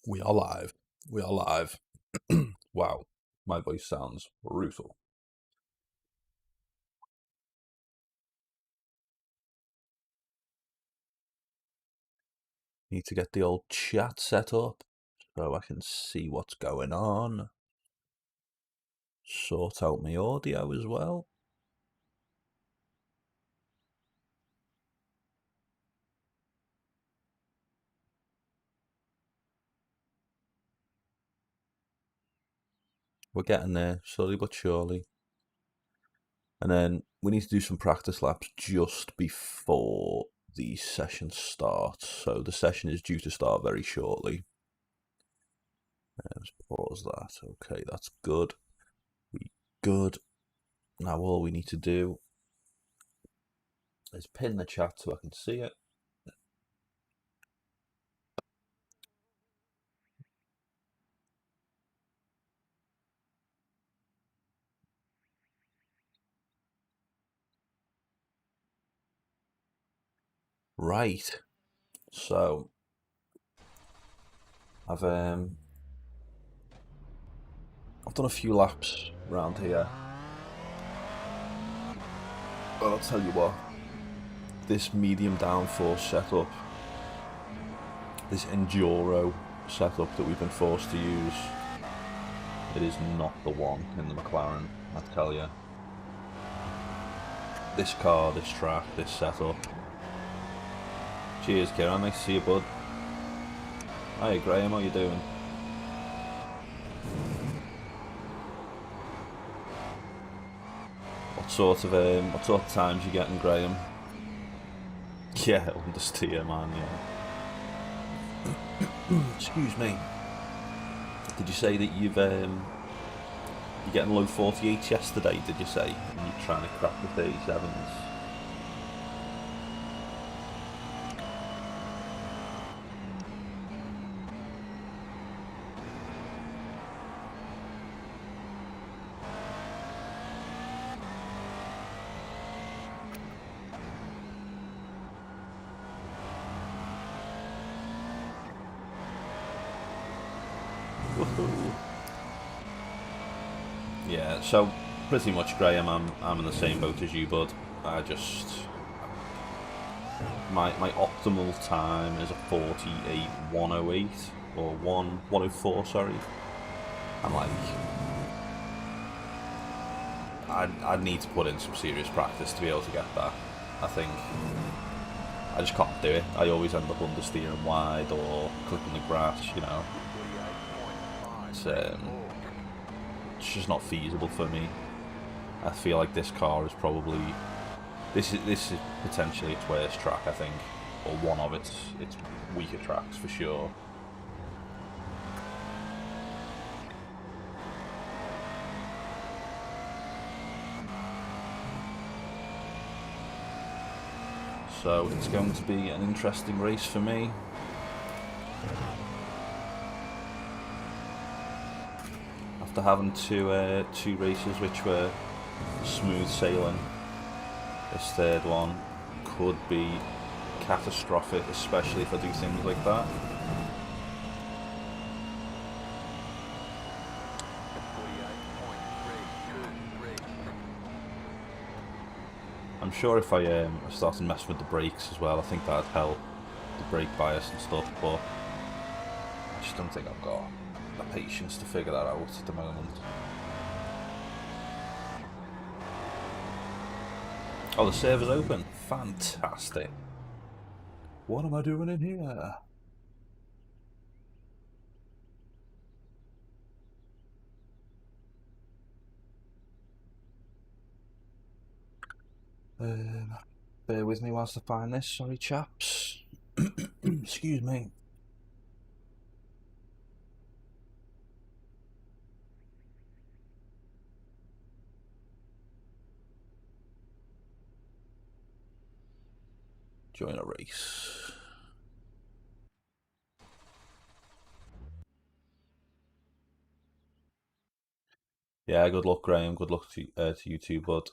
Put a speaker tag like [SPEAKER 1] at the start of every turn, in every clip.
[SPEAKER 1] We are live. We are live. Wow, my voice sounds brutal. Need to get the old chat set up so I can see what's going on. Sort out my audio as well. We're getting there, slowly but surely. And then we need to do some practice laps just before the session starts. So the session is due to start very shortly. Let's pause that. Okay, that's good. Good. Now all we need to do is pin the chat so I can see it. Right. So I've done a few laps around here. But I'll tell you what, this medium downforce setup, this enduro setup that we've been forced to use, it is not the one in the McLaren, I tell you. This car, this track, this setup. Cheers, Kieran. Nice to see you, bud. Hi, Graham. How you doing? What sort of times you getting, Graham? Yeah, understeer, man. Yeah. Excuse me. Did you say that you're getting low 48s yesterday? Did you say? And you're trying to crack the 37s? Yeah, so pretty much, Graham, I'm in the same boat as you, bud. I just my optimal time is a 48.108 or 104, sorry. I'm like, I'd need to put in some serious practice to be able to get that. I think I just can't do it. I always end up understeering wide or clipping the grass, you know. It's just not feasible for me. I feel like this car is probably this is potentially its worst track, I think, or one of its weaker tracks for sure. So it's going to be an interesting race for me. After having two races which were smooth sailing, this third one could be catastrophic, especially if I do things like that. I'm sure if I started messing with the brakes as well, I think that'd help the brake bias and stuff, but I just don't think I've got the patience to figure that out at the moment. Oh, the server's open. Fantastic. What am I doing in here? Bear with me whilst I find this. Sorry, chaps. Excuse me. Join a race. Yeah, good luck, Graham. Good luck to you too, bud.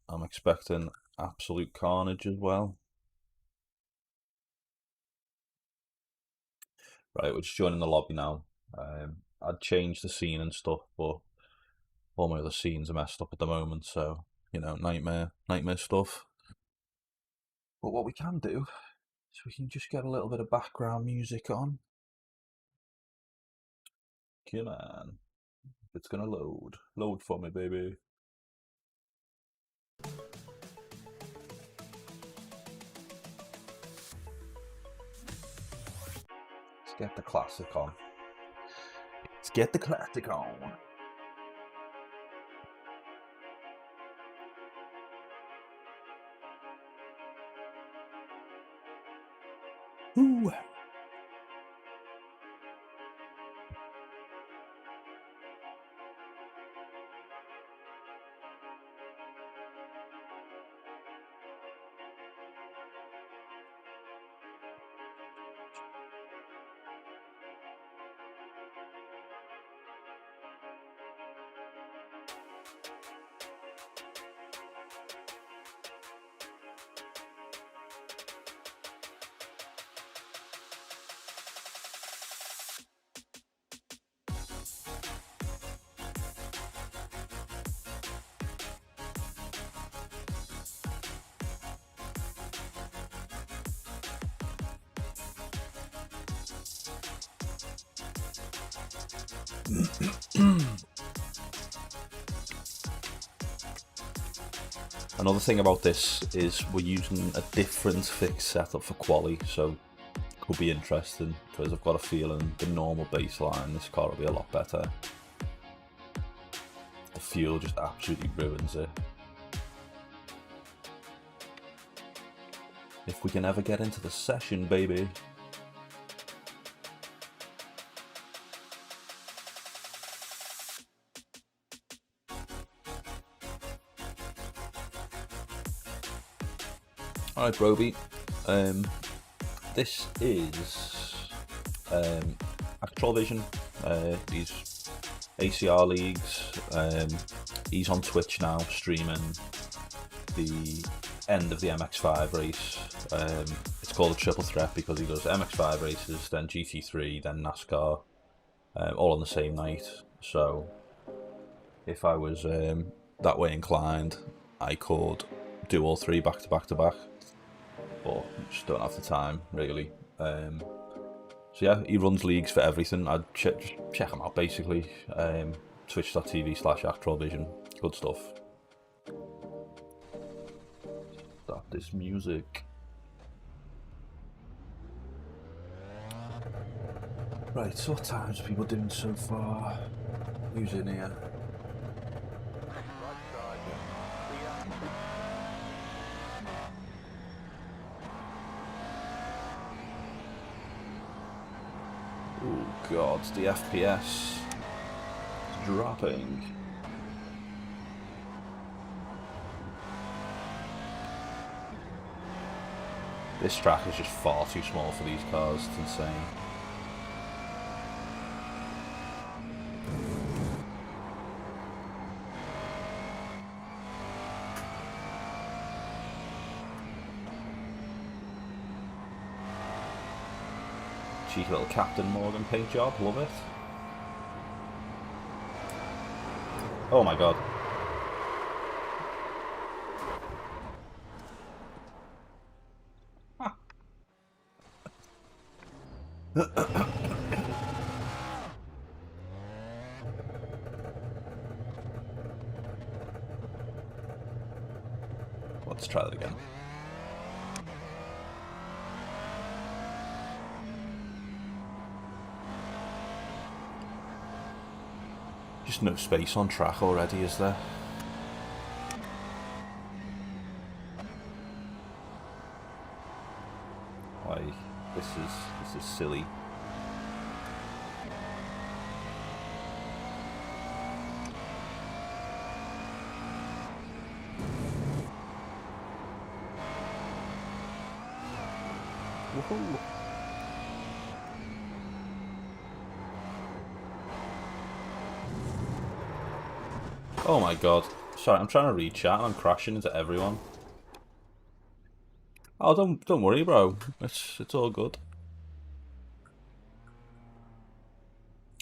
[SPEAKER 1] I'm expecting absolute carnage as well. Right, we're just joining the lobby now. I'd change the scene and stuff, but all my other scenes are messed up at the moment, so, you know, nightmare stuff. But what we can do is we can just get a little bit of background music on. Come on. It's gonna load. Load for me, baby. Let's get the classic on. Let's get the classic on. Ooh. Another thing about this is we're using a different fixed setup for quali, so could be interesting because I've got a feeling the normal baseline this car will be a lot better. The fuel just absolutely ruins it. If we can ever get into the session, baby. Alright, Broby. This is Actual Vision. These ACR leagues. He's on Twitch now, streaming the end of the MX5 race. It's called a triple threat because he does MX5 races, then GT3, then NASCAR, all on the same night. So if I was that way inclined, I could do all three back to back to back, but just don't have the time really. So yeah, he runs leagues for everything. I'd just check him out basically. Twitch.tv/ActualVision. Good stuff. Start this music. Right, so what times are people doing so far? Who's in here? Oh god, the FPS is dropping. This track is just far too small for these cars, it's insane. Cheeky little Captain Morgan paint job, love it. Oh my god. Let's try that again. Just no space on track already, is there? Why, this is silly. Woohoo! Oh my god. Sorry, I'm trying to read chat and I'm crashing into everyone. Oh, don't worry, bro. It's all good.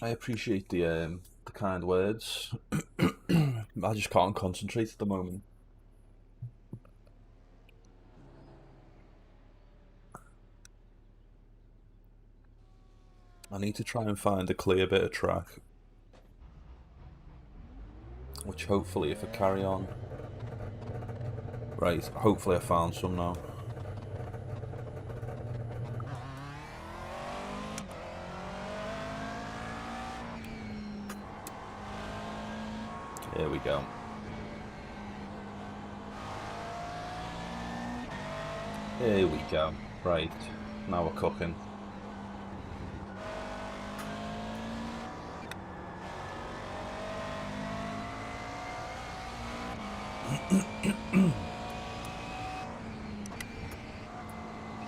[SPEAKER 1] I appreciate the kind words. I just can't concentrate at the moment. I need to try and find a clear bit of track, which hopefully, if I carry on, right, hopefully I found some now. Here we go. Here we go. Right, now we're cooking.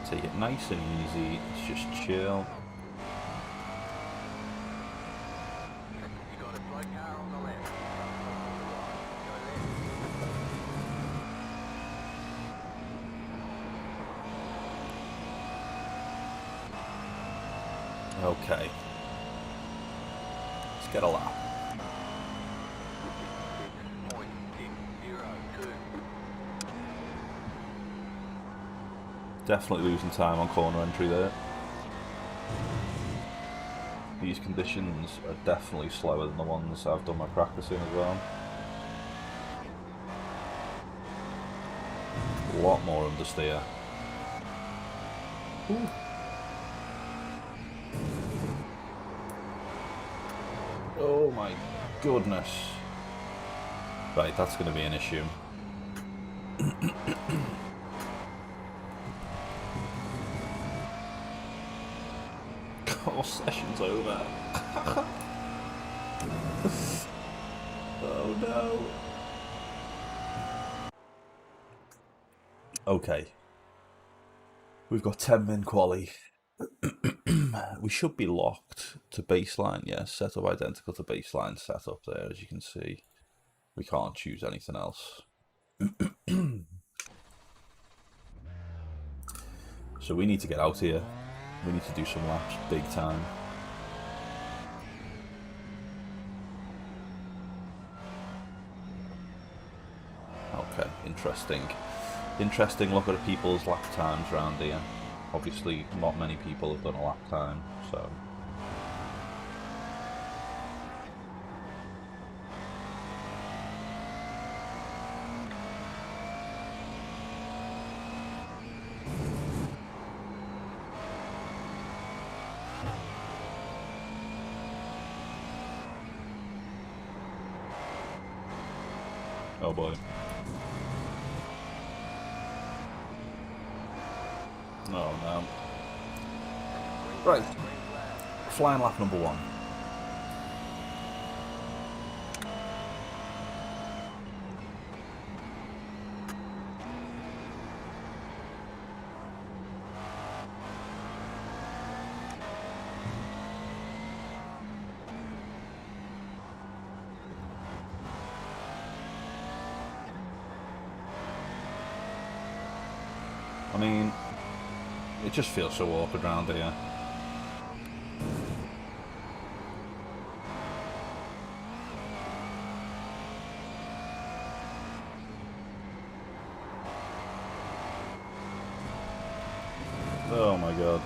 [SPEAKER 1] Take it nice and easy, let's just chill. Okay, let's get a lap. Definitely losing time on corner entry there. These conditions are definitely slower than the ones I've done my practice in as well. A lot more understeer. Ooh. Oh my goodness. Right, that's going to be an issue. Session's over. Oh no. Okay. We've got 10 min quali. We should be locked to baseline, yes. Setup identical to baseline setup there, as you can see. We can't choose anything else. So we need to get out here. We need to do some laps big time. Okay, interesting. Interesting look at people's lap times around here. Obviously, not many people have done a lap time, so... Oh boy. Oh no. Right. Flying lap number 1. I mean, it just feels so awkward around here. Oh my god.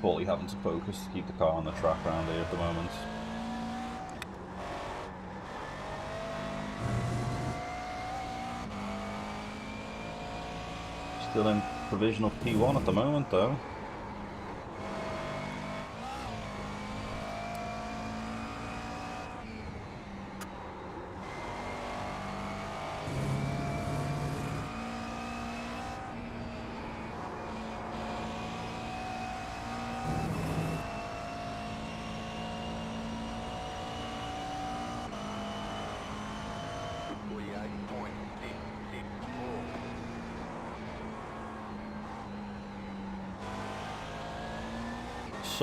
[SPEAKER 1] Fully having to focus to keep the car on the track around here at the moment. Still in provisional P1 at the moment though.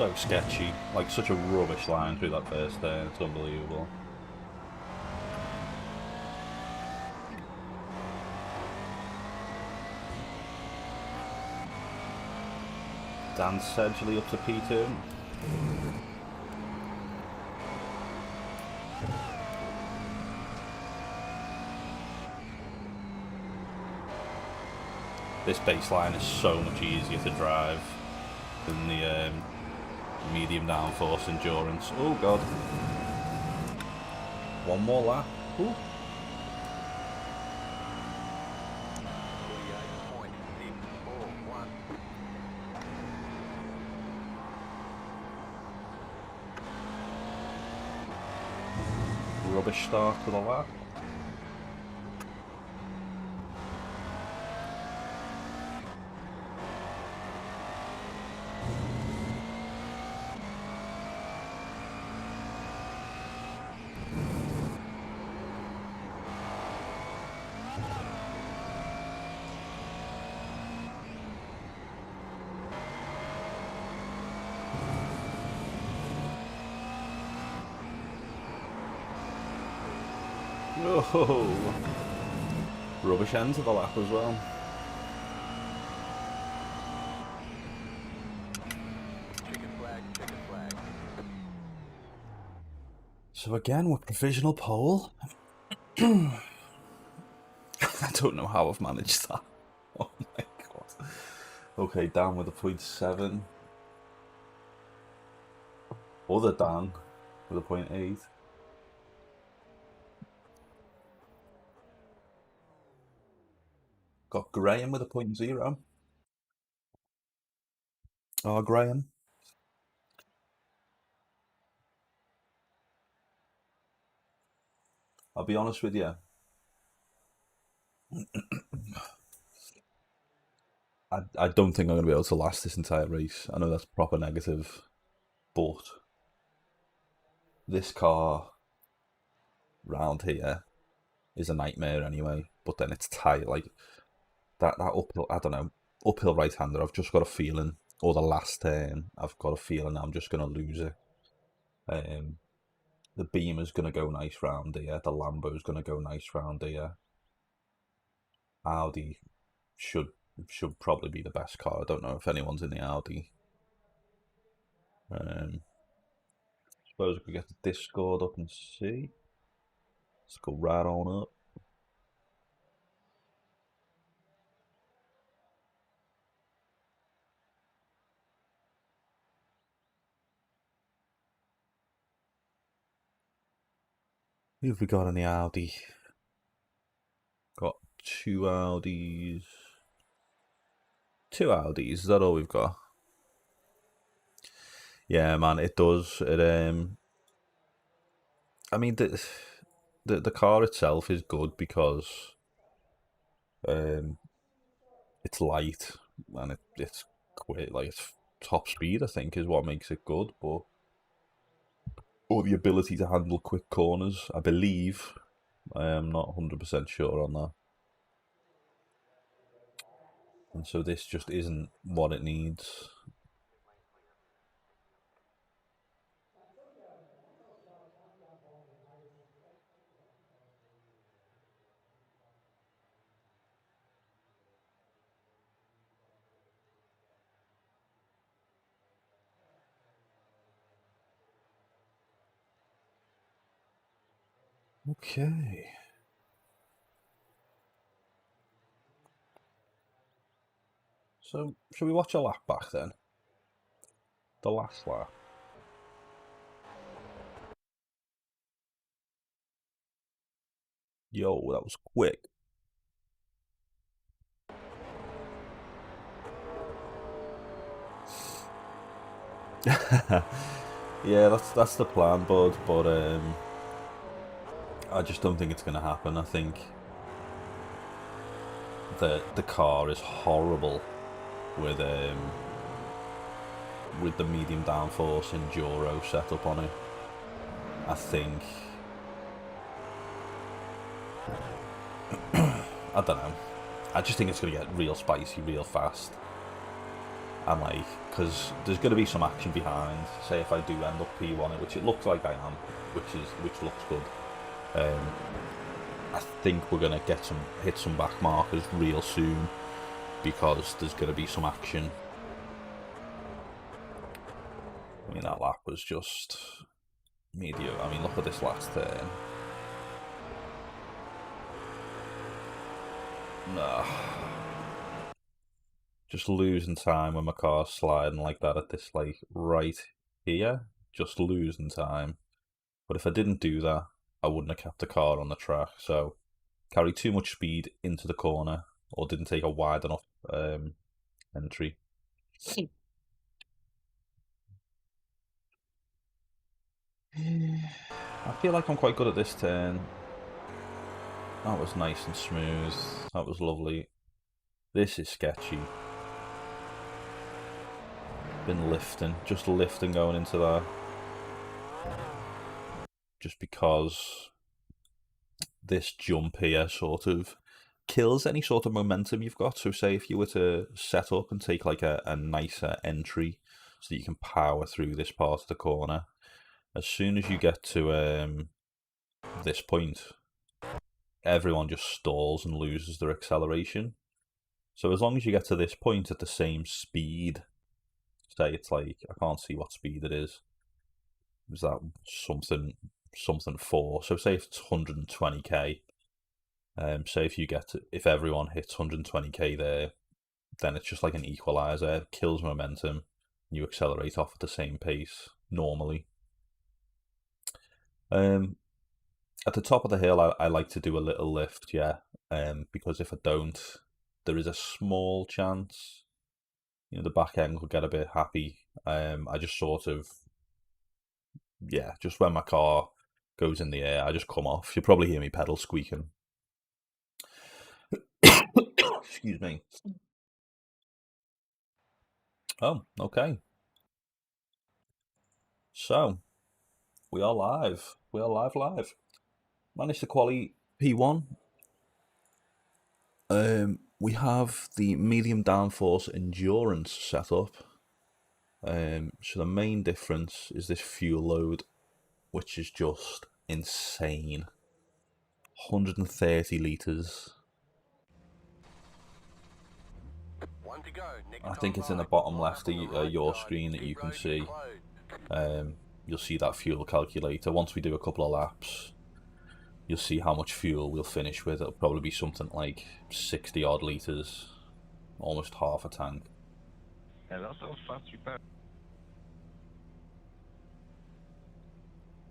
[SPEAKER 1] so sketchy. Like, such a rubbish line through that first turn. It's unbelievable. Dan Sedgley up to P2. This baseline is so much easier to drive than the medium downforce endurance. Oh god. One more lap. Ooh. Rubbish start to the lap. Oh, rubbish end to the lap as well.
[SPEAKER 2] Chicken flag.
[SPEAKER 1] So again, we're provisional pole. I don't know how I've managed that. Oh my god. Okay, down with a 0.7. Other Dan with a 0.8. Got Graham with a 0.0. Oh, Graham. I'll be honest with you. I don't think I'm going to be able to last this entire race. I know that's proper negative, but this car round here is a nightmare anyway. But then it's tight, like that uphill. I don't know, uphill right hander. I've just got a feeling, or the last turn, I've got a feeling I'm just going to lose it. The Beamer's going to go nice round here. The Lambo's going to go nice round here. Audi should probably be the best car. I don't know if anyone's in the Audi. Suppose we could get the Discord up and see. Let's go right on up. Who have we got in the Audi? Got two Audis. Two Audis, is that all we've got? Yeah, man, it does. I mean, the car itself is good because it's light and it's quick, like it's top speed. I think is what makes it good, but or the ability to handle quick corners. I believe. I am not 100% sure on that. And so this just isn't what it needs. Okay. So, should we watch a lap back then? The last lap. Yo, that was quick. Yeah, that's the plan, bud. But I just don't think it's going to happen. I think the car is horrible with the medium downforce enduro setup on it. I think I don't know. I just think it's going to get real spicy real fast. and like, because there's going to be some action behind. Say if I do end up P1, which it looks like I am, which looks good. I think we're going to hit some back markers real soon, because there's going to be some action. I mean, that lap was just medium. I mean, look at this last turn. Nah. Just losing time when my car's sliding like that at this, like, right here. Just losing time. But if I didn't do that, I wouldn't have kept the car on the track. So, carried too much speed into the corner, or didn't take a wide enough entry. I feel like I'm quite good at this turn. That was nice and smooth. That was lovely. This is sketchy. Been lifting, just lifting going into that. Just because this jump here sort of kills any sort of momentum you've got. So say if you were to set up and take like a nicer entry so that you can power through this part of the corner, as soon as you get to this point, everyone just stalls and loses their acceleration. So as long as you get to this point at the same speed, say it's like, I can't see what speed it is. Is that something 4? So say if it's 120k, say if everyone hits 120k there, then it's just like an equalizer. It kills momentum. You accelerate off at the same pace normally. At the top of the hill, I like to do a little lift, yeah, because if I don't, there is a small chance, the back end will get a bit happy. I just sort of, yeah, just when my car goes in the air, I just come off. You'll probably hear me pedal squeaking. Excuse me. Oh, okay. So, we are live. We are live. Managed to quali P1. We have the medium downforce endurance setup. So the main difference is this fuel load, which is just insane. 130 litres.
[SPEAKER 2] One to go.
[SPEAKER 1] I think it's in the bottom left of your screen that you can see. You'll see that fuel calculator. Once we do a couple of laps, you'll see how much fuel we'll finish with. It'll probably be something like 60 odd litres, almost half a tank.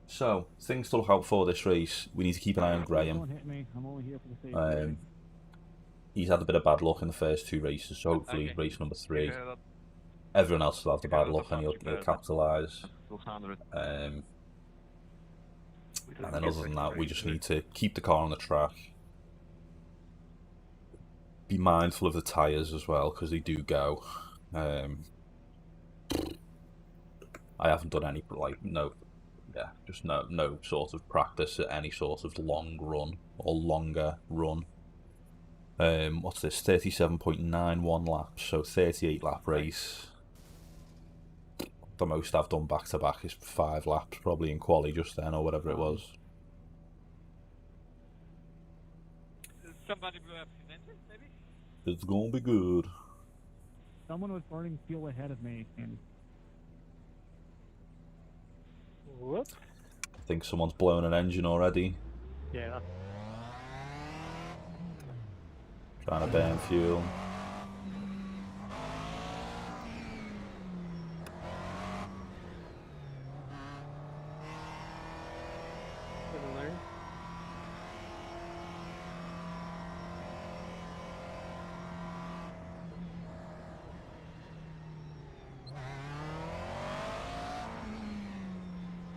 [SPEAKER 1] So, things to look out for this race. We need to keep an eye on Graham. He's had a bit of bad luck in the first 2 races, so hopefully race number 3, everyone else will have the bad luck and he'll capitalise. And then other than that, we just need to keep the car on the track. Be mindful of the tyres as well, because they do go. I haven't done any, no sort of practice at any sort of long run or longer run. What's this? 37.91 laps, so 38 lap race. The most I've done back to back is 5 laps, probably in quali just then or whatever it was.
[SPEAKER 3] Somebody blew up his engine, maybe?
[SPEAKER 1] It's gonna be good.
[SPEAKER 4] Someone was burning fuel ahead of me, and whoop.
[SPEAKER 1] I think someone's blown an engine already.
[SPEAKER 4] Yeah.
[SPEAKER 1] Trying to burn fuel.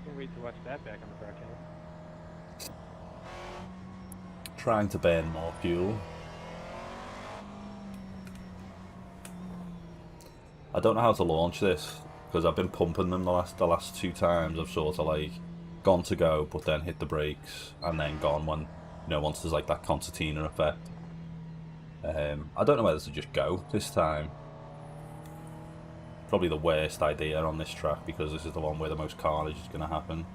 [SPEAKER 4] Can't wait to watch that back on the broadcast.
[SPEAKER 1] Trying to burn more fuel. I don't know how to launch this because I've been pumping them the last 2 times. I've sort of like gone to go, but then hit the brakes and then gone when once there's like that concertina effect. I don't know whether to just go this time. probably the worst idea on this track because this is the one where the most carnage is going to happen.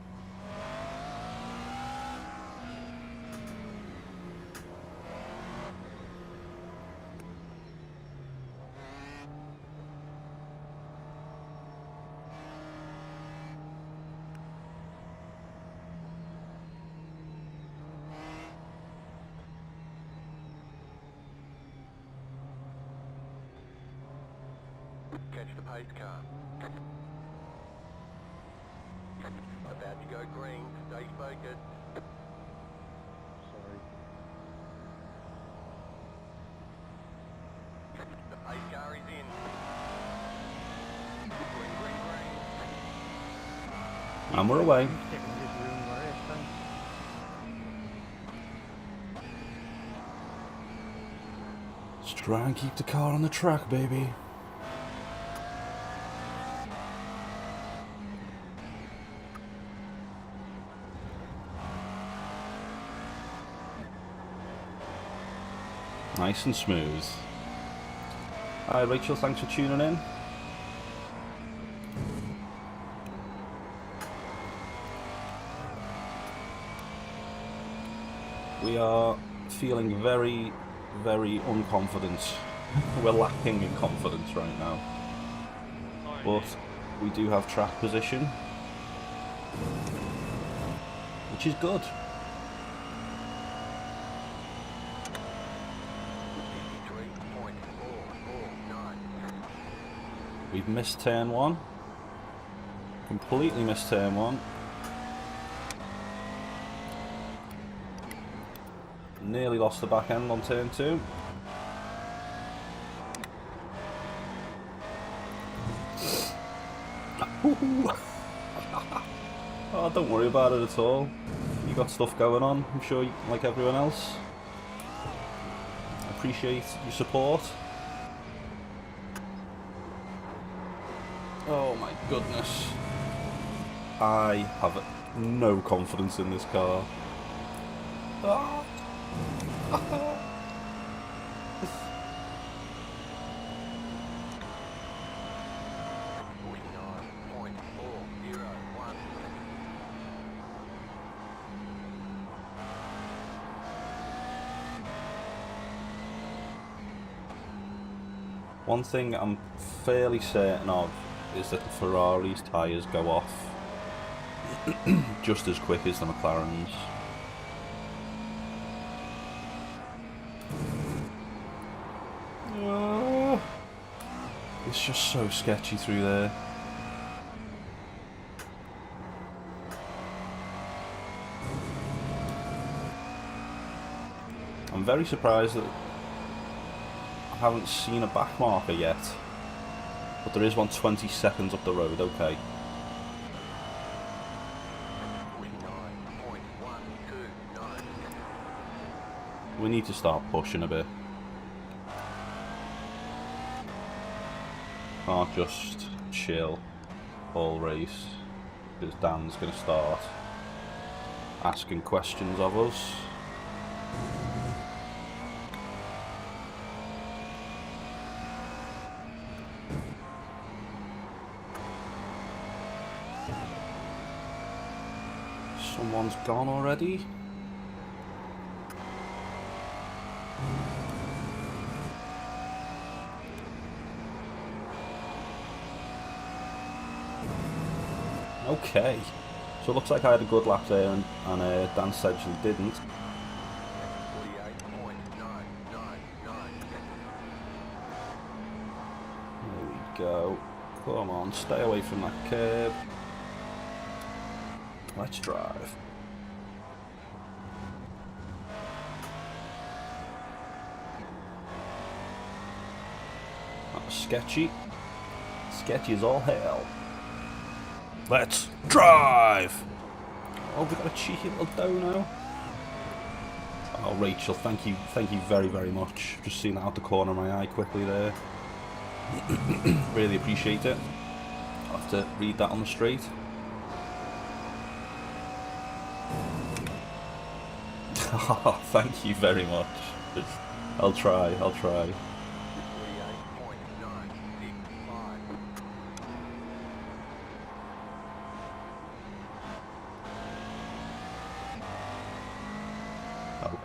[SPEAKER 2] Catch the pace car. About to go green. Stay focused.
[SPEAKER 4] Sorry.
[SPEAKER 2] The pace car is in. Green, green, green.
[SPEAKER 1] And we're away. Let's try and keep the car on the track, baby. Nice and smooth. Hi Rachel, thanks for tuning in. We are feeling very, very unconfident. We're lacking in confidence right now. But we do have track position, which is good. We've missed turn one. Completely missed turn one. Nearly lost the back end on turn two. Oh, don't worry about it at all. You got stuff going on, I'm sure, like everyone else. I appreciate your support. Oh my goodness. I have no confidence in this car. Ah. One thing I'm fairly certain of is that the Ferrari's tyres go off just as quick as the McLaren's. It's just so sketchy through there. I'm very surprised that I haven't seen a back marker yet. But there is one 20 seconds up the road, okay. We need to start pushing a bit. Can't just chill all race, because Dan's going to start asking questions of us. Someone's gone already. Okay, so it looks like I had a good lap there and Dan Sedgley didn't. There we go. Come on, stay away from that curb. Let's drive. That was sketchy. Sketchy as all hell. Let's drive! Oh, we've got a cheeky little dono. Oh, Rachel, thank you very, very much. Just seen that out the corner of my eye quickly there. Really appreciate it. I'll have to read that on the straight. Oh, thank you very much. I'll try.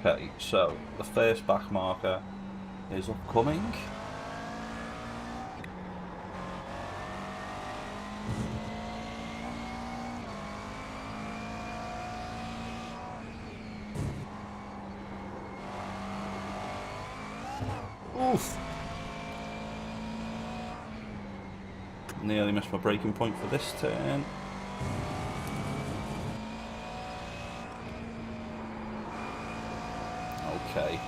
[SPEAKER 1] Okay, so the first back marker is upcoming. Oof! Nearly missed my braking point for this turn. Okay.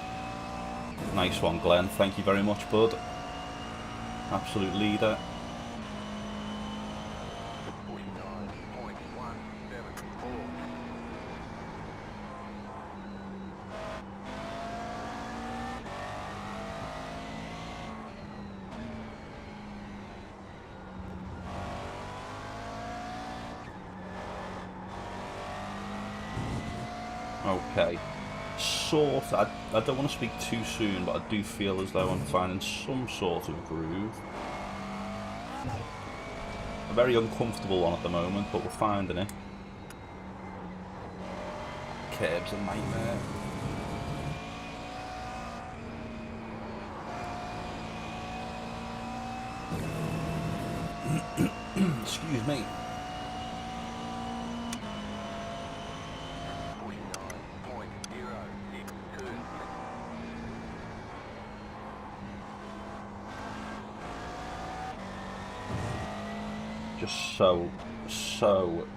[SPEAKER 1] Nice one, Glenn. Thank you very much, bud. Absolute leader.
[SPEAKER 2] 49.174.
[SPEAKER 1] Okay. I don't want to speak too soon, but I do feel as though I'm finding some sort of groove. A very uncomfortable one at the moment, but we're finding it. Curb's a nightmare. Excuse me.
[SPEAKER 2] 49.062.
[SPEAKER 1] Just so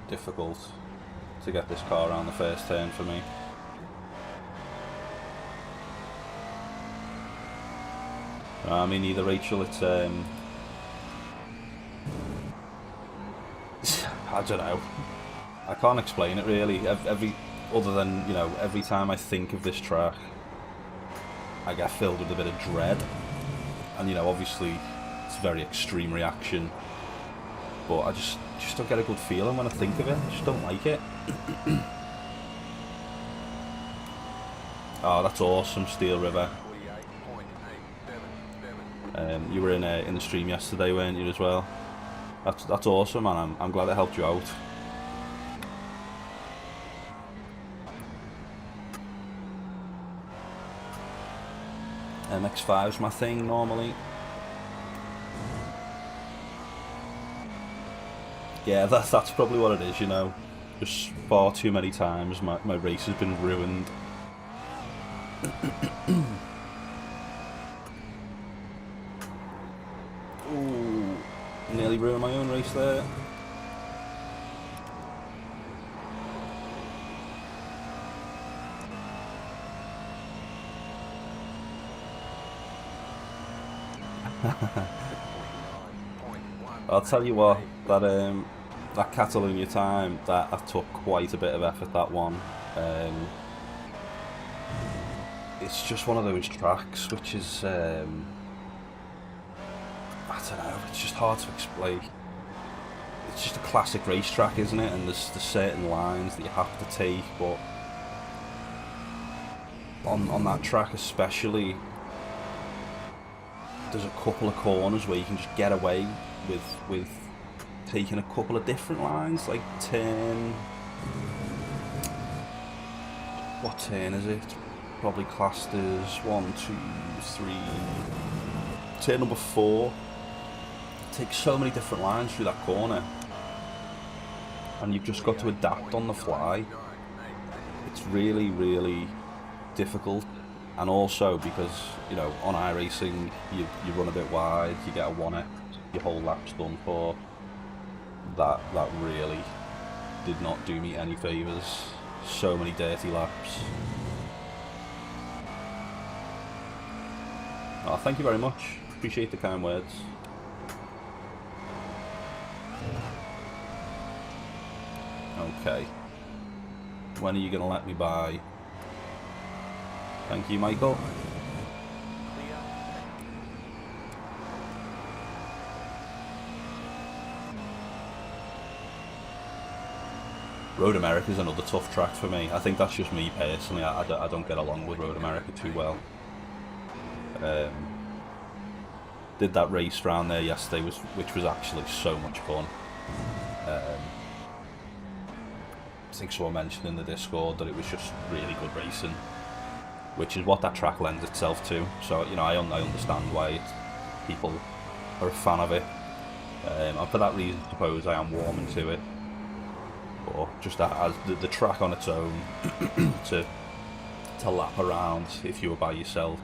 [SPEAKER 1] difficult to get this car around the first turn for me. I mean, either Rachel, it's I don't know. I can't explain it really. Other than, you know, every time I think of this track, I get filled with a bit of dread. And, you know, obviously it's a very extreme reaction, but I just don't get a good feeling when I think of it. I just don't like it. Oh, that's awesome, Steel River.
[SPEAKER 2] 48.877.
[SPEAKER 1] You were in the stream yesterday, weren't you, as well? That's awesome, man. I'm glad it helped you out. MX-5's my thing normally. Yeah, that's probably what it is, you know. Just far too many times my race has been ruined. Ooh, nearly ruined my own race there. I'll tell you what, that Catalonia time, that took quite a bit of effort, that one. It's just one of those tracks which is, I don't know, it's just hard to explain. It's just a classic racetrack, isn't it? And there's certain lines that you have to take, but on that track especially, there's a couple of corners where you can just get away with taking a couple of different lines, like turn... What turn is it? Probably classed as 1, 2, 3... Turn number 4. Take so many different lines through that corner, and you've just got to adapt on the fly. It's really, really difficult. And also because, you know, on iRacing you run a bit wide, you get a 1x, your whole lap's done for. That really did not do me any favours. So many dirty laps. Oh, thank you very much. Appreciate the kind words. Okay. When are you going to let me by? Thank you, Michael. Road America is another tough track for me. I think that's just me personally. I don't get along with Road America too well. Did that race round there yesterday, which was actually so much fun. I think someone mentioned in the Discord that it was just really good racing. which is what that track lends itself to. So, you know, I understand why people are a fan of it. And for that reason, I suppose I am warming to it. But just as the track on its own, to lap around if you were by yourself,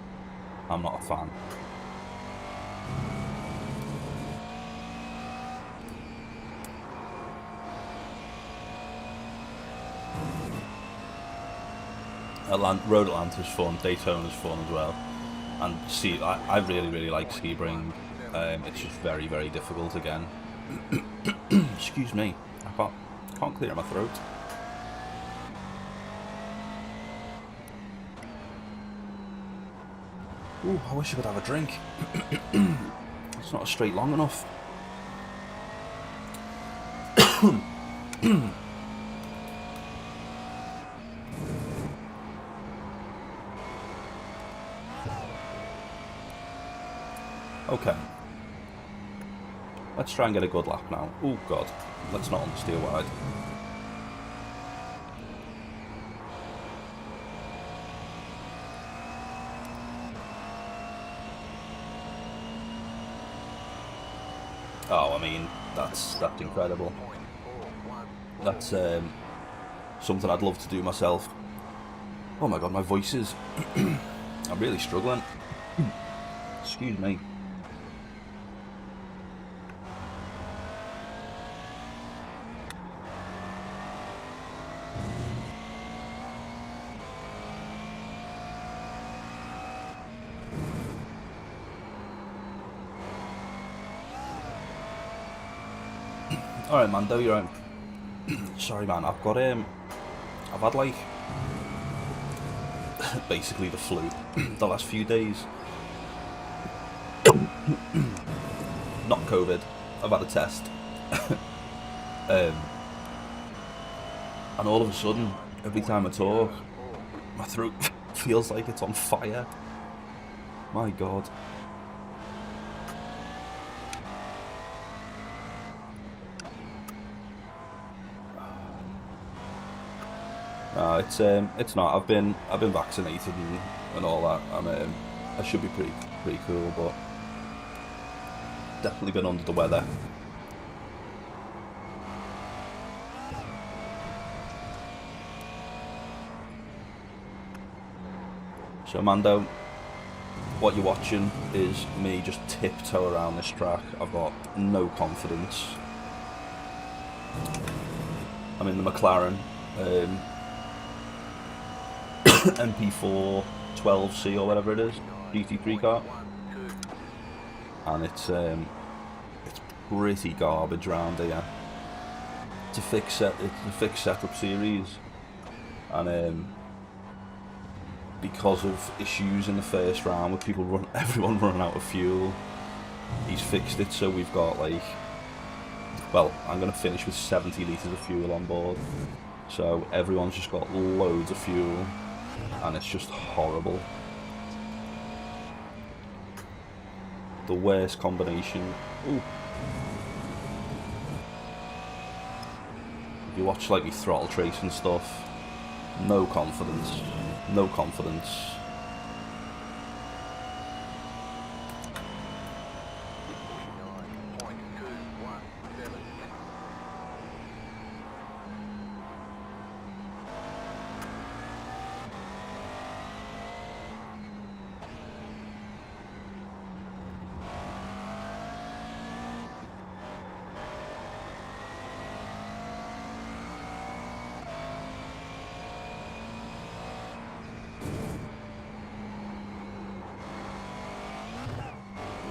[SPEAKER 1] I'm not a fan. Road Atlanta's fun, Daytona's fun as well, and I really like Sebring. It's just very difficult again. Excuse me, I can't clear my throat. Ooh, I wish I could have a drink. It's not straight long enough. Okay. Let's try and get a good lap now. Oh god, let's not understeer wide. Oh, I mean, that's incredible. That's something I'd love to do myself. Oh my god, my voice is... I'm really struggling. Excuse me. Alright, Mando, you're right. Sorry, man, I've had like basically the flu the last few days. Not COVID, I've had a test. And all of a sudden, every time I talk, my throat feels like it's on fire. My god. No, it's not. I've been vaccinated and all that. I should be pretty cool, but definitely been under the weather. So Mando, what you're watching is me just tiptoe around this track. I've got no confidence. I'm in the McLaren. MP4 12C or whatever it is, GT3 car, and it's pretty garbage round here. It's a fixed setup series, and because of issues in the first round with everyone running out of fuel, he's fixed it so we've got like, well, I'm gonna finish with 70 litres of fuel on board, so everyone's just got loads of fuel. And it's just horrible. The worst combination. Ooh. If you watch like me throttle trace and stuff, no confidence. No confidence.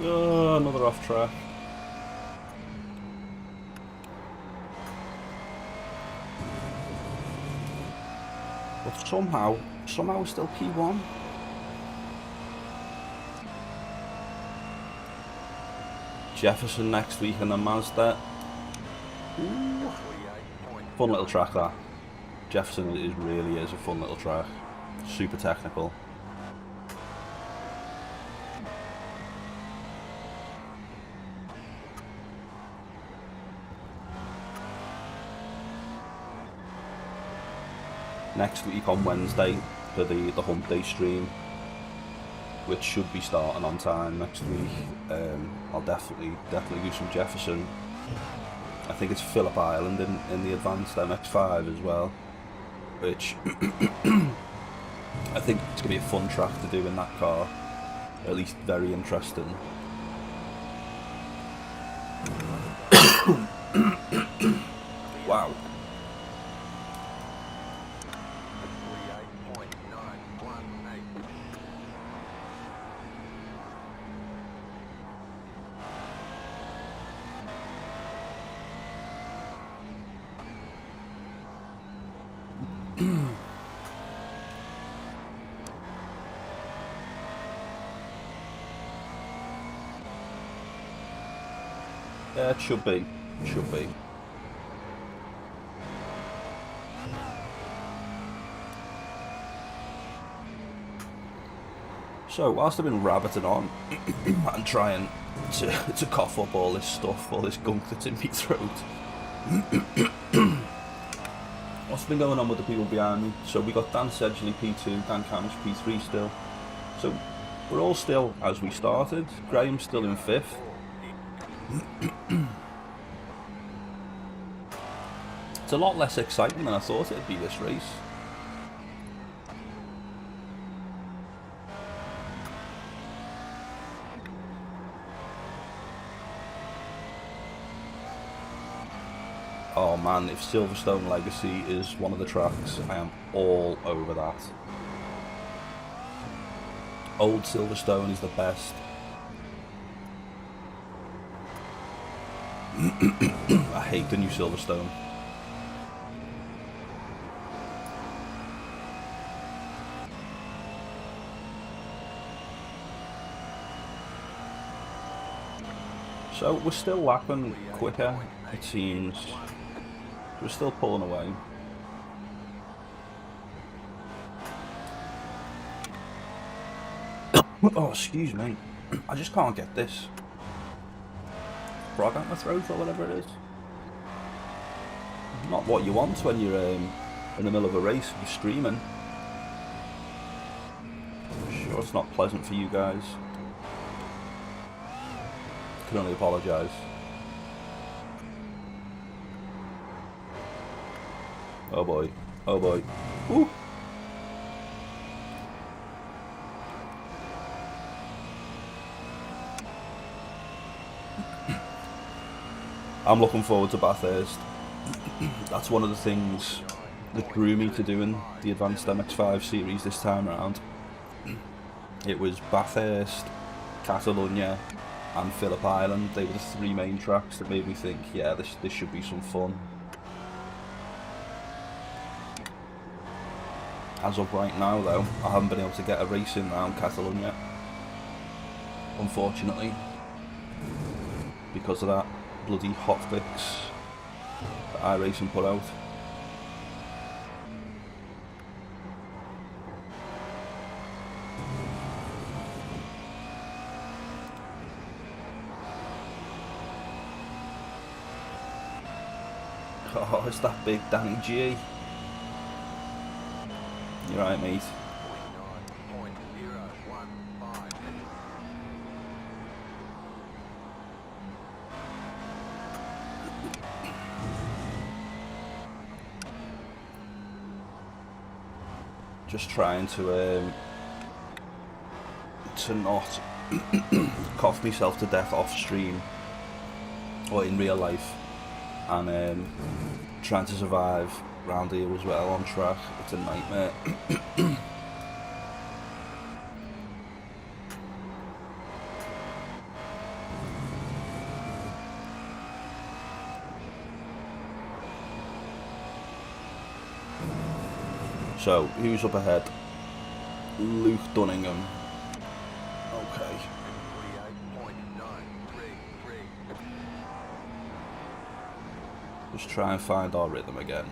[SPEAKER 1] Oh, another off track. But somehow we're still P1. Jefferson next week and then Mazda. Ooh. Fun little track that. Jefferson really is a fun little track. Super technical. Next week on Wednesday, for the hump day stream, which should be starting on time next week. I'll definitely do some Jefferson. I think it's Phillip Island in the advanced MX-5 as well, which I think it's going to be a fun track to do in that car, at least very interesting. Wow.
[SPEAKER 2] 48.918.
[SPEAKER 1] Yeah, it should be. It should be. So, whilst I've been rabbiting on and trying to cough up all this stuff, all this gunk that's in my throat, what's been going on with the people behind me? So we got Dan Sedgley P2, Dan Camish P3 still. So we're all still as we started. Graham's still in 5th. It's a lot less exciting than I thought it'd be, this race. Oh man, if Silverstone Legacy is one of the tracks, I am all over that. Old Silverstone is the best. I hate the new Silverstone. So we're still lapping quicker, it seems. We're still pulling away. Oh, excuse me. I just can't get this frog out my throat or whatever it is. Not what you want when you're in the middle of a race and you're streaming. I'm sure it's not pleasant for you guys. I can only apologise. Oh boy. Oh boy. Woo! I'm looking forward to Bathurst. That's one of the things that drew me to doing the Advanced MX-5 series this time around. It was Bathurst, Catalonia and Phillip Island. They were the 3 main tracks that made me think, yeah, this should be some fun. As of right now though, I haven't been able to get a race in around Catalonia, unfortunately, because of that bloody hotfix that iRacing put out. Oh, it's that big Danny G. You're right, mate.
[SPEAKER 2] 49.015.
[SPEAKER 1] Just trying to not cough myself to death off stream or in real life, and trying to survive round here as well on track. It's a nightmare. So, who's up ahead? Luke Dunningham. Okay.
[SPEAKER 2] 48.933.
[SPEAKER 1] Just try and find our rhythm again.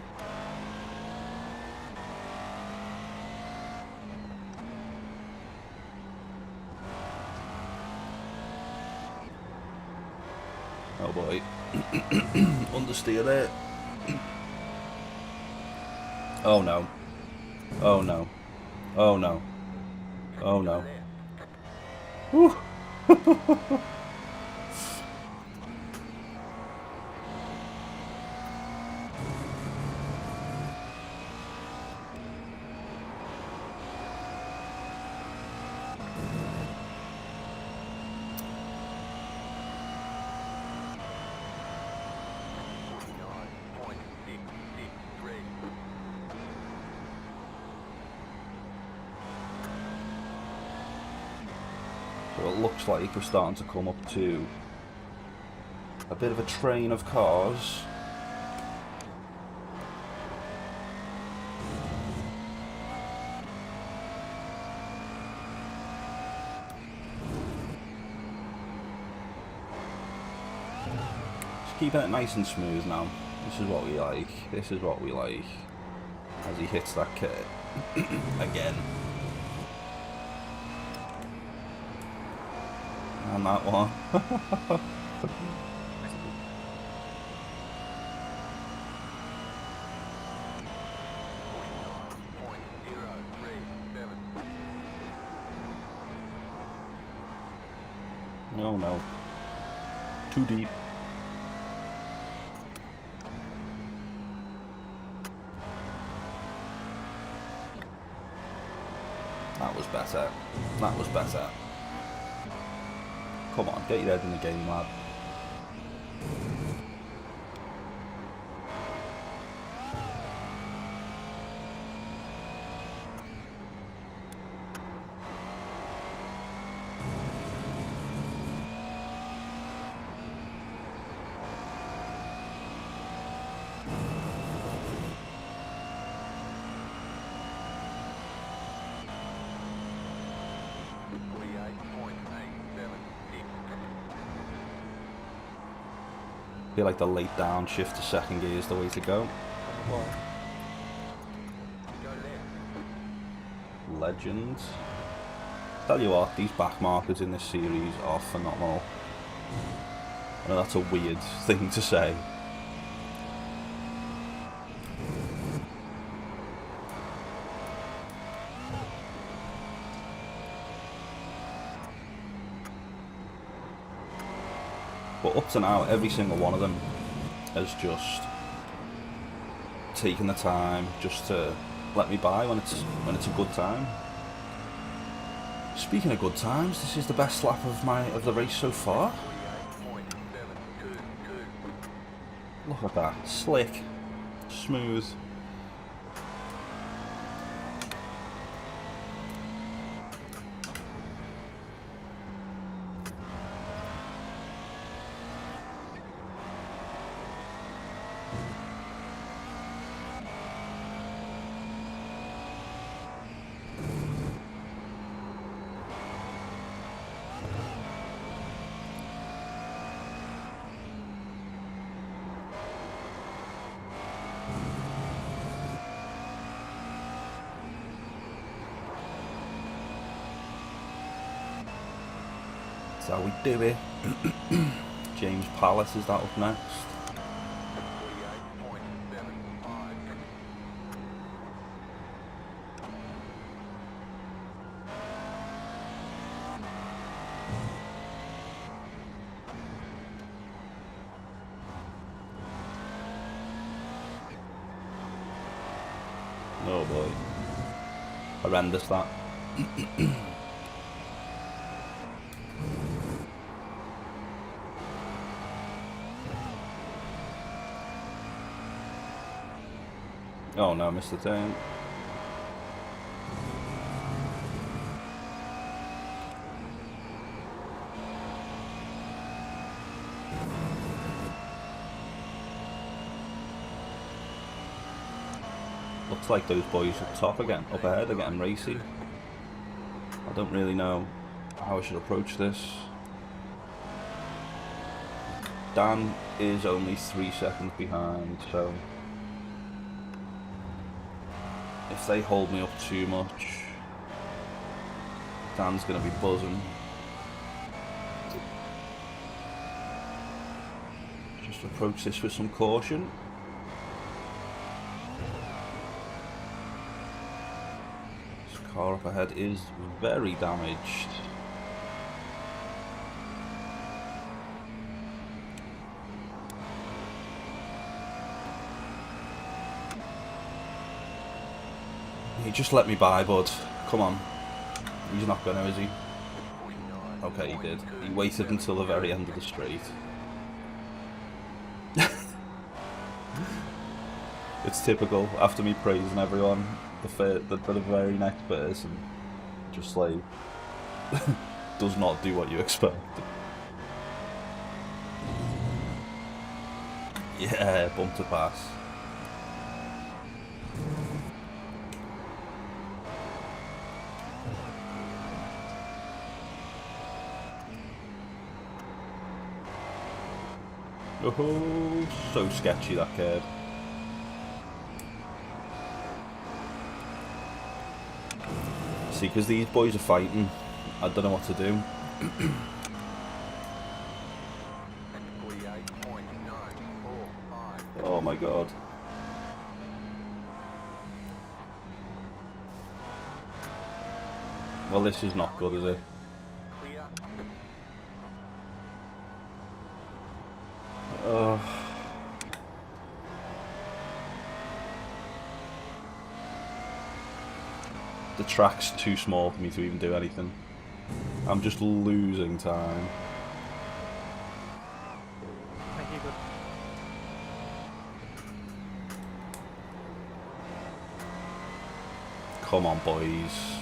[SPEAKER 1] Oh boy. Understeer it. Oh no. Oh no. Oh no. Oh no. Whew. So it looks like we're starting to come up to a bit of a train of cars. Just keeping it nice and smooth now. This is what we like. This is what we like. As he hits that kit again. And that one. No, no. Too deep. That was better. That was better. Come on, get your head in the game, lad. I feel like the late down shift to second gear is the way to go. Legend. Tell you what, these back markers in this series are phenomenal. I know that's a weird thing to say. But up to now, every single one of them has just taken the time just to let me by when it's a good time. Speaking of good times, this is the best lap of the race so far. Look at that, slick, smooth. That's how we do it. James Palace is that up next. Oh boy. Horrendous that. Oh no, missed the turn. Looks like those boys up top again, up ahead, are getting racy. I don't really know how I should approach this. Dan is only 3 seconds behind, so if they hold me up too much, Dan's going to be buzzing. Just approach this with some caution. This car up ahead is very damaged. He just let me by, bud. Come on. He's not gonna, is he? Okay, he did. He waited until the very end of the straight. It's typical. After me praising everyone, the very next person just like does not do what you expect. Yeah, bump to pass. Oh, so sketchy that curb. See, because these boys are fighting, I don't know what to do.
[SPEAKER 2] 48.945.
[SPEAKER 1] Oh my god. Well, this is not good, is it?
[SPEAKER 2] Clear.
[SPEAKER 1] The track's too small for me to even do anything. I'm just losing time.
[SPEAKER 3] Thank you, good.
[SPEAKER 1] Come on, boys.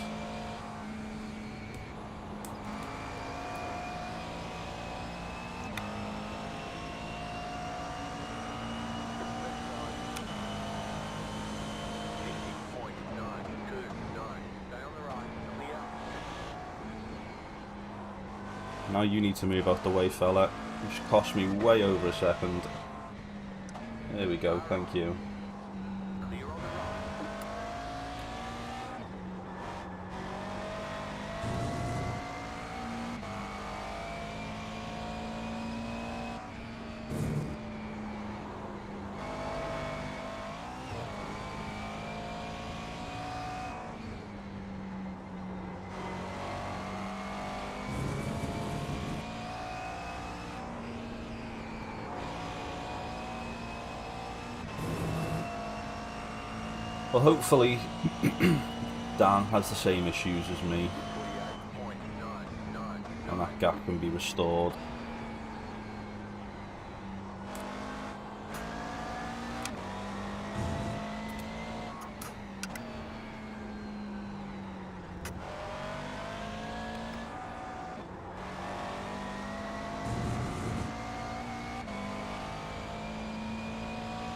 [SPEAKER 1] Now you need to move out the way, fella. Which cost me way over a second. There we go, thank you. Well, hopefully Dan has the same issues as me, and that gap can be restored.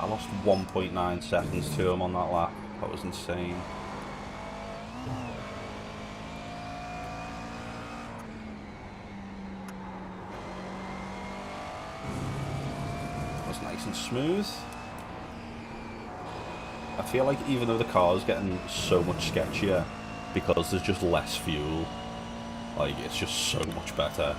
[SPEAKER 1] I lost 1.9 seconds to him on that lap. That was insane. That was nice and smooth. I feel like even though the car is getting so much sketchier, because there's just less fuel, like it's just so much better.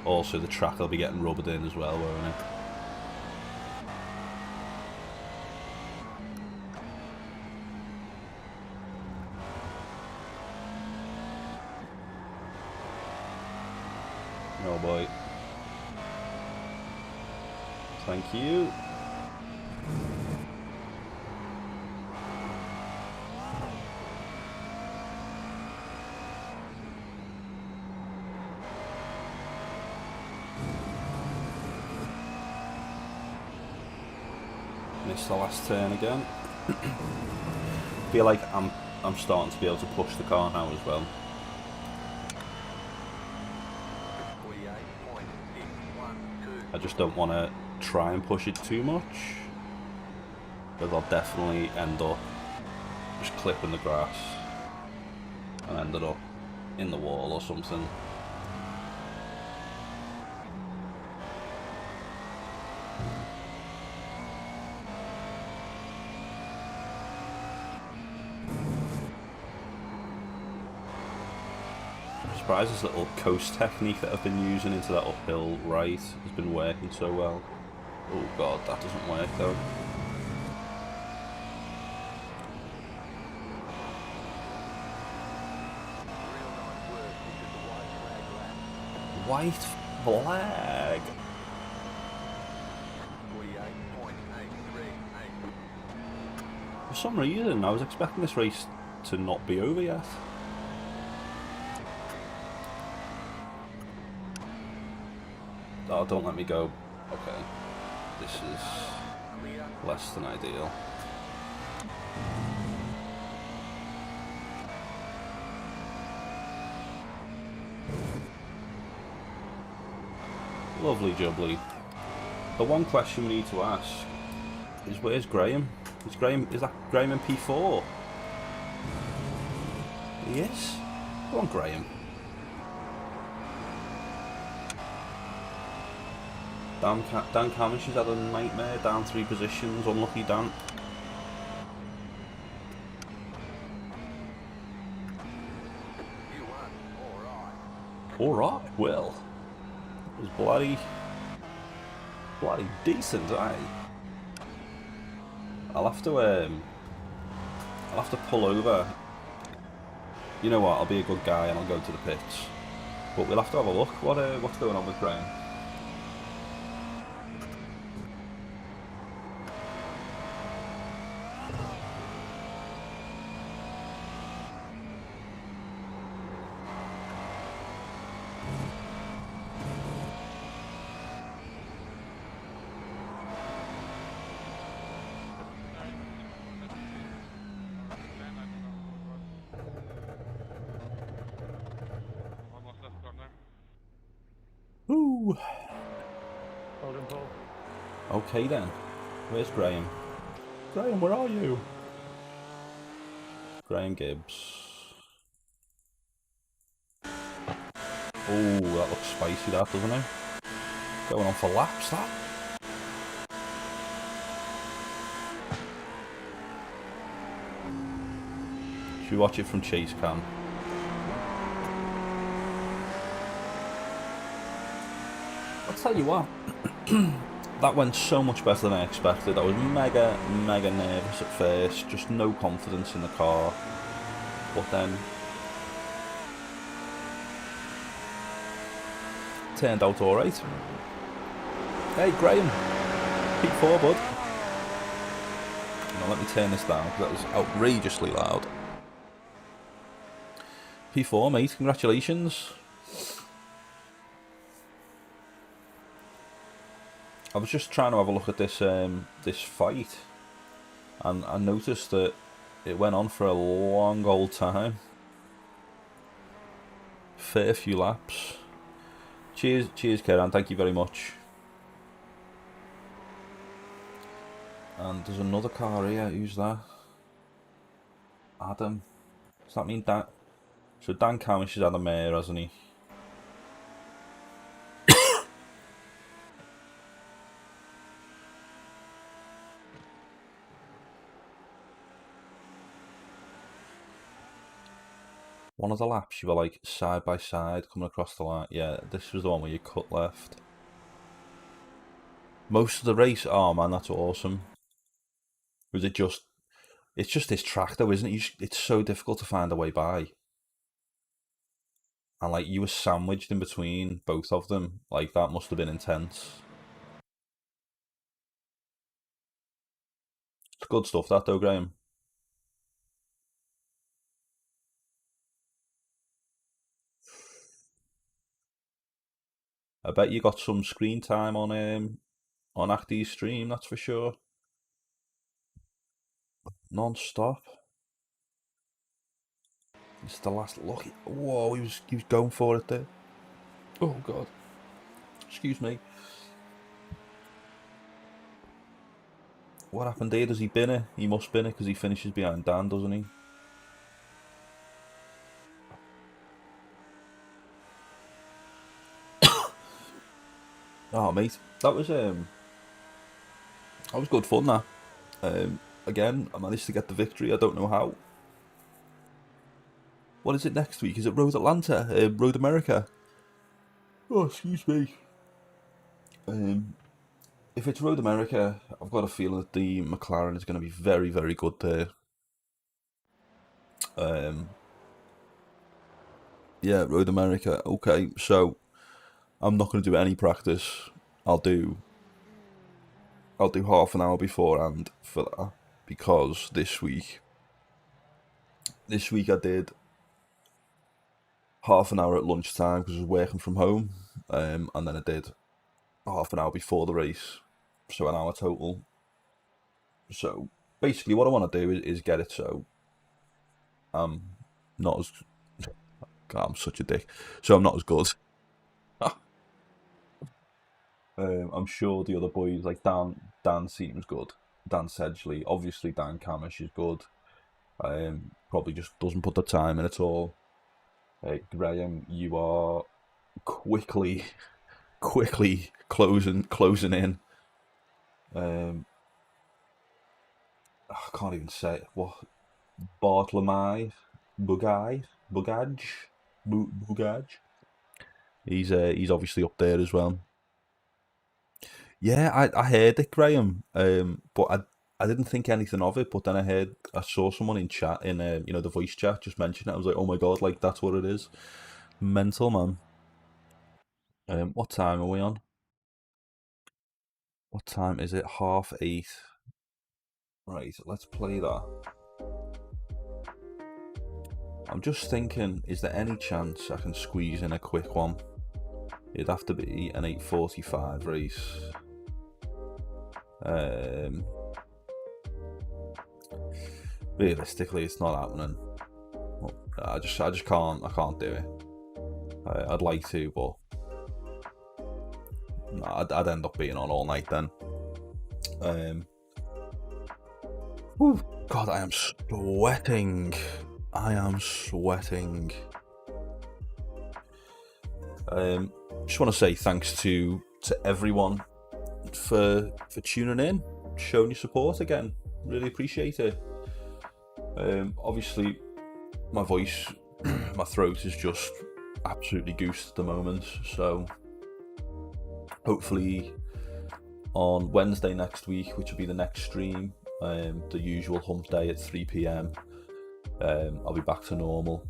[SPEAKER 1] Also, the track will be getting rubbered in as well, won't it? Oh boy. Thank you. Missed the last turn again. Feel like I'm starting to be able to push the car now as well. I just don't want to try and push it too much, because I'll definitely end up just clipping the grass and ended up in the wall or something. I'm surprised this little coast technique that I've been using into that uphill right has been working so well. Oh god, that doesn't work though. white flag.
[SPEAKER 2] 48.838.
[SPEAKER 1] For some reason, I was expecting this race to not be over yet. Oh, don't let me go. Okay. This is less than ideal. Lovely jubbly. The one question we need to ask is, where's Graham? Is that Graham in P4? He is? Go on, Graham. Dan Camish has had a nightmare, down 3 positions, unlucky Dan.
[SPEAKER 2] You won.
[SPEAKER 1] Alright, well. It was bloody decent, eh? I'll have to pull over. You know what, I'll be a good guy and I'll go to the pits. But we'll have to have a look. What's going on with Graham?
[SPEAKER 3] Almost left corner.
[SPEAKER 1] Ooh.
[SPEAKER 4] Logan Paul.
[SPEAKER 1] Okay then. Where's Graham? Graham, where are you? Graham Gibbs. Oh, that looks spicy, that, doesn't it? Going on for laps, that. Should we watch it from Chase Cam? I'll tell you what. That went so much better than I expected. I was mega nervous at first. Just no confidence in the car. But then turned out alright. Hey Graham, P4 bud. Now let me turn this down because that was outrageously loud. P4 mate, congratulations. I was just trying to have a look at this this fight, and I noticed that it went on for a long old time. Fair few laps. Cheers, Kieran, thank you very much. And there's another car here, who's that? Adam. Does that mean Dan? So Dan Camish has had a mare, hasn't he? One of the laps you were like side by side coming across the line. Yeah, this was the one where you cut left. Most of the race, oh man, that's awesome. Was it just, it's just this track though, isn't it? It's so difficult to find a way by. And like you were sandwiched in between both of them. Like that must have been intense. It's good stuff that though, Graham. I bet you got some screen time on Acti's stream, that's for sure. Non-stop. It's the last look. Whoa, he was going for it there. Oh god. Excuse me. What happened there? Does he bin it? He must bin it because he finishes behind Dan, doesn't he? Oh mate, that was good fun that. Again, I managed to get the victory. I don't know how. What is it next week? Is it Road Atlanta? Road America? Oh, excuse me. If it's Road America, I've got a feeling that the McLaren is going to be very, very good there. Yeah, Road America. Okay, so I'm not going to do any practice. I'll do half an hour beforehand for that, because this week I did half an hour at lunchtime because I was working from home, and then I did half an hour before the race, so an hour total. So basically, what I want to do is get it so I'm not as God, I'm such a dick. So I'm not as good. I'm sure the other boys, like Dan seems good. Dan Sedgley, obviously Dan Camish is good. Probably just doesn't put the time in at all. Graham, you are quickly closing in. I can't even say it. What? Bartolomei, Bugaj. He's obviously up there as well. Yeah, I heard it, Graham. But I didn't think anything of it. But then I saw someone in chat in the voice chat just mention it. I was like, oh my god, like that's what it is. Mental, man. What time are we on? What time is it? 8:30. Right, let's play that. I'm just thinking, is there any chance I can squeeze in a quick one? It'd have to be an 8:45 race. Realistically, it's not happening. I just can't. I can't do it. I'd like to, but I'd end up being on all night then. God, I am sweating. Just want to say thanks to everyone for tuning in, showing your support again. Really appreciate it. Obviously, my voice, my throat is just absolutely goosed at the moment. So hopefully on Wednesday next week, which will be the next stream, the usual hump day at 3 p.m, I'll be back to normal.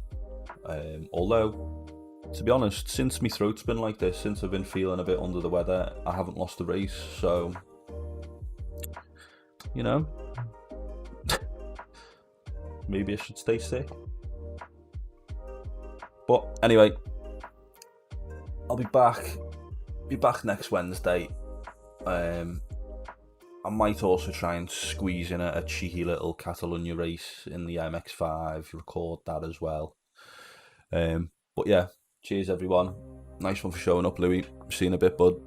[SPEAKER 1] Although, to be honest, since my throat's been like this, since I've been feeling a bit under the weather, I haven't lost a race, so, you know, maybe I should stay sick. But anyway, I'll be back next Wednesday. I might also try and squeeze in a cheeky little Catalunya race in the MX-5, record that as well. But yeah, cheers everyone. Nice one for showing up, Louis. See you in a bit, bud.